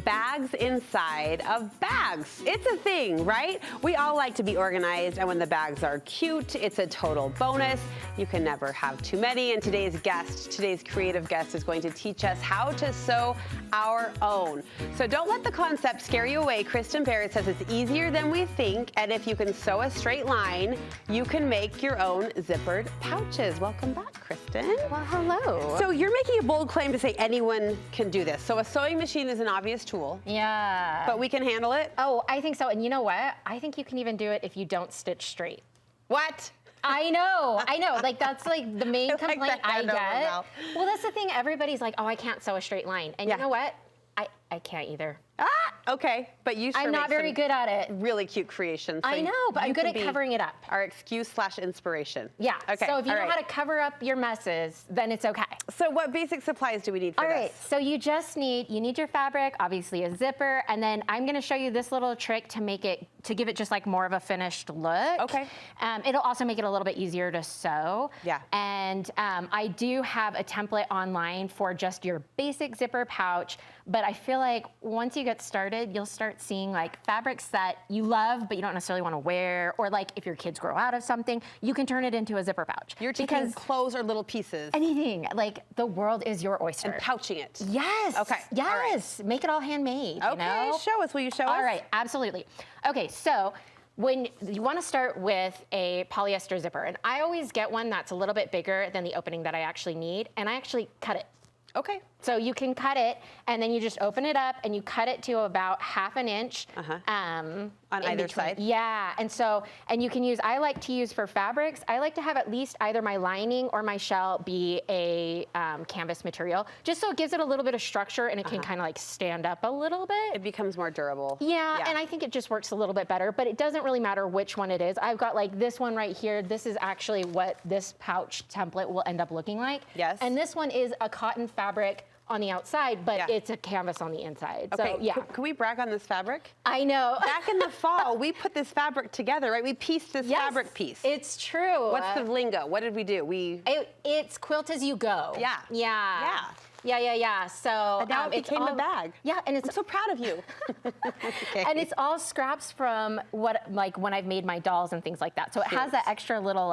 bags inside of bags. It's a thing, right? We all like to be organized, and when the bags are cute, it's a total bonus. You can never have too many, and today's creative guest is going to teach us how to sew our own. So don't let the concept scare you away. Kristin Baird says it's easier than we think, and if you can sew a straight line, you can make your own zippered pouches. Welcome back, Kristin. Well, hello. So you're making a bold claim to say anyone can do this. So a sewing machine is an obvious tool. Yeah. But we can handle it? Oh, I think so. And you know what? I think you can even do it if you don't stitch straight. What? I know. Like, that's like the main complaint I get. Well, that's the thing. Everybody's like, oh, I can't sew a straight line. And you know what? I can't either. Okay, but you sure I'm not very good at it. Really cute creations. So I know, but I'm good at covering it up. Our excuse/inspiration. Yeah. Okay. So if you know how to cover up your messes, then it's okay. So what basic supplies do we need for this? All right. So you need your fabric, obviously a zipper, and then I'm going to show you this little trick to give it just like more of a finished look. Okay. It'll also make it a little bit easier to sew. Yeah. And I do have a template online for just your basic zipper pouch, but I feel like once you get started, you'll start seeing like fabrics that you love, but you don't necessarily want to wear, or like if your kids grow out of something, you can turn it into a zipper pouch. You're taking clothes or little pieces. Anything. Like, the world is your oyster. And pouching it. Yes. Okay. Yes. Make it all handmade. Okay. You know? Show us. Will you show us? All right. Absolutely. Okay. So when you want to start with a polyester zipper, and I always get one that's a little bit bigger than the opening that I actually need, and I actually cut it. Okay. So you can cut it, and then you just open it up, and you cut it to about 1/2 inch. On either side? Yeah, and you can use, I like to use for fabrics, I like to have at least either my lining or my shell be a canvas material, just so it gives it a little bit of structure, and it can kind of like stand up a little bit. It becomes more durable. Yeah, and I think it just works a little bit better, but it doesn't really matter which one it is. I've got like this one right here. This is actually what this pouch template will end up looking like. Yes. And this one is a cotton fabric on the outside, but it's a canvas on the inside. Okay, so yeah. Can we brag on this fabric? I know. Back in the fall, we put this fabric together, right? We pieced this fabric piece. It's true. What's the lingo? What did we do? It's quilt as you go. Yeah. Yeah. Yeah. So now it became a bag. Yeah, and I'm so proud of you. Okay. And it's all scraps from when I've made my dolls and things like that. So it has that extra little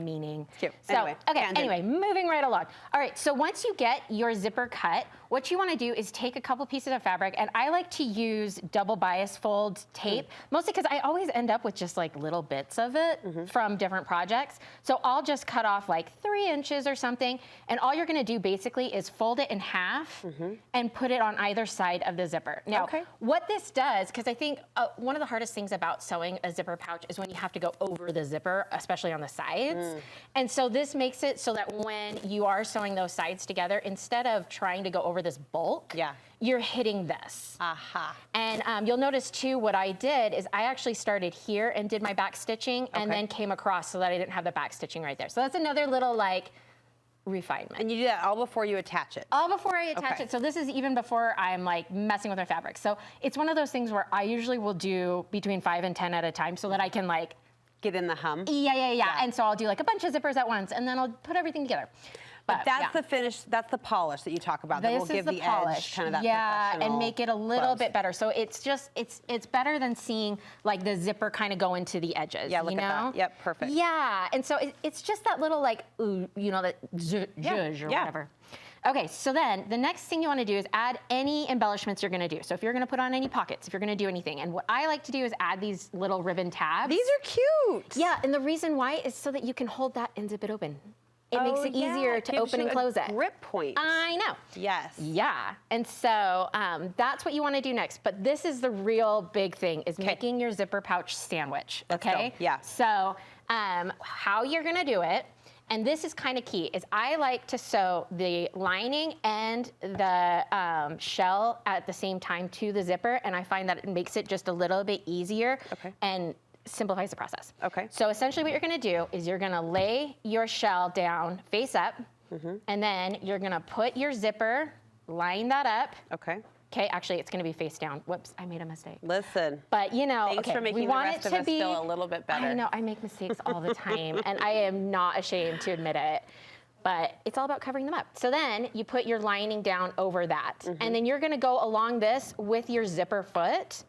meaning. Cute. So anyway, moving right along. All right, so once you get your zipper cut, what you want to do is take a couple pieces of fabric, and I like to use double bias fold tape, mostly because I always end up with just like little bits of it from different projects. So I'll just cut off like 3 inches or something, and all you're going to do basically is fold it in half and put it on either side of the zipper. Now, what this does, because I think one of the hardest things about sewing a zipper pouch is when you have to go over the zipper, especially on the sides. And so this makes it so that when you are sewing those sides together, instead of trying to go over this bulk, you're hitting this. And you'll notice too, what I did is I actually started here and did my back stitching and then came across so that I didn't have the back stitching right there. So that's another little refinement. And you do that all before you attach it? All before I attach it. So this is even before I'm like messing with my fabric. So it's one of those things where I usually will do between 5 and 10 at a time so that I can get in the hum. Yeah. And so I'll do like a bunch of zippers at once, and then I'll put everything together. But that's the finish, that's the polish that you talk about. That will give the edge, kind of that professional and make it a little bit better. So it's just, it's better than seeing like the zipper kind of go into the edges. Yeah, look at that. Yep, perfect. Yeah, and so it's just that little that zhuzh or whatever. Okay, so then the next thing you want to do is add any embellishments you're going to do. So if you're going to put on any pockets, if you're going to do anything. And what I like to do is add these little ribbon tabs. These are cute. Yeah, and the reason why is so that you can hold that and zip it open. It makes it easier to open and close it. Grip point. I know. Yes. Yeah, and so that's what you want to do next. But this is the real big thing, is making your zipper pouch sandwich, okay? Yeah. So how you're going to do it, and this is kind of key, is I like to sew the lining and the shell at the same time to the zipper, and I find that it makes it just a little bit easier and simplifies the process. Okay. So essentially what you're going to do is you're going to lay your shell down face up, and then you're going to put your zipper, line that up. Okay, actually, it's going to be face down. Whoops, I made a mistake. Listen. But you know, thanks for making the rest of us feel a little bit better. I know, I make mistakes all the time, and I am not ashamed to admit it. but it's all about covering them up. So then you put your lining down over that. And then you're gonna go along this with your zipper foot.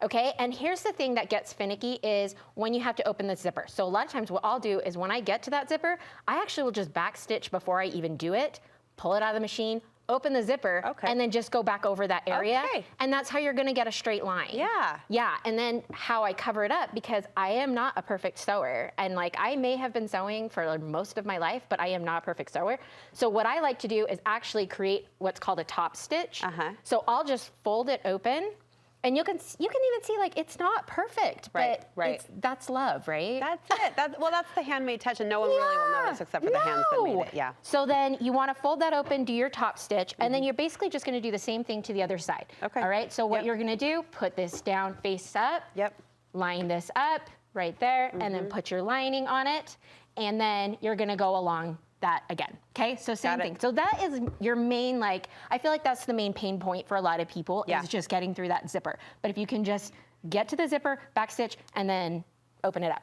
Okay, and here's the thing that gets finicky is when you have to open the zipper. So a lot of times what I'll do is when I get to that zipper, I actually will just back stitch before I even do it, pull it out of the machine, open the zipper, and then just go back over that area. And that's how you're gonna get a straight line. Yeah. Yeah, and then how I cover it up, because I am not a perfect sewer. And like, I may have been sewing for most of my life, but I am not a perfect sewer. So what I like to do is actually create what's called a top stitch. So I'll just fold it open, and you can even see, like, it's not perfect, but that's love, right? That's it. Well, that's the handmade touch, and no one really will notice except for the hands that made it. Yeah. So then you want to fold that open, do your top stitch, and then you're basically just going to do the same thing to the other side. Okay. All right. So what you're going to do, put this down face up. Line this up right there, and then put your lining on it, and then you're going to go along that again. Okay, so same thing. So that is your main, like, I feel like that's the main pain point for a lot of people is just getting through that zipper. But if you can just get to the zipper, back stitch, and then open it up.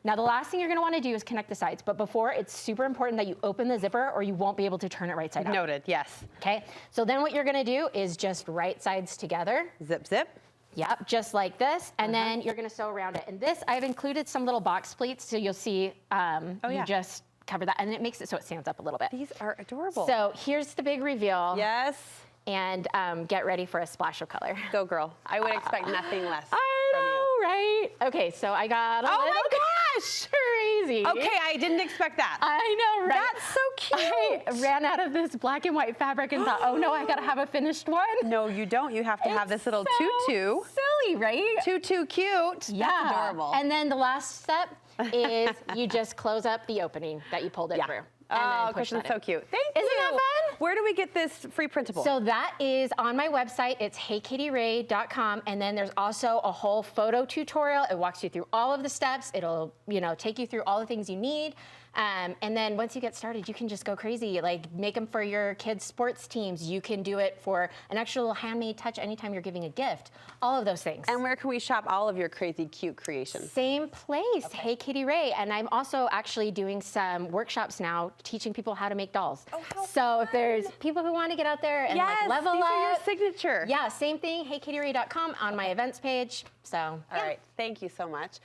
Now the last thing you're gonna wanna do is connect the sides, but before, it's super important that you open the zipper or you won't be able to turn it right side up. Noted, yes. Okay, so then what you're gonna do is just right sides together. Zip, zip. Yep, just like this, and then you're gonna sew around it. And this, I've included some little box pleats, so you'll see you just cover that, and it makes it so it stands up a little bit. These are adorable. So here's the big reveal. Yes. And get ready for a splash of color. Go, girl. I would expect nothing less from I you. know, right? Okay, so I got a little my gosh! crazy. Okay, I didn't expect that. I know, right? That's so cute. I ran out of this black and white fabric and thought, oh no, I gotta have a finished one. No, you don't. You have to have this little tutu. Silly, right? Tutu cute. Yeah. That's adorable. And then the last step is you just close up the opening that you pulled it through. Oh, Kristin, so cute. Thank you. Isn't that fun? Where do we get this free printable? So that is on my website. It's heykatieray.com, and then there's also a whole photo tutorial. It walks you through all of the steps. It'll, take you through all the things you need. And then once you get started, you can just go crazy. Like, make them for your kids' sports teams. You can do it for an extra little handmade touch anytime you're giving a gift. All of those things. And where can we shop all of your crazy cute creations? Same place, Hey Katie Ray. And I'm also actually doing some workshops now teaching people how to make dolls. Oh, how so fun. if there's people who want to get out there and like level these up. are your signature. Yeah, same thing, heykatieray.com on my events page. So, All right, thank you so much.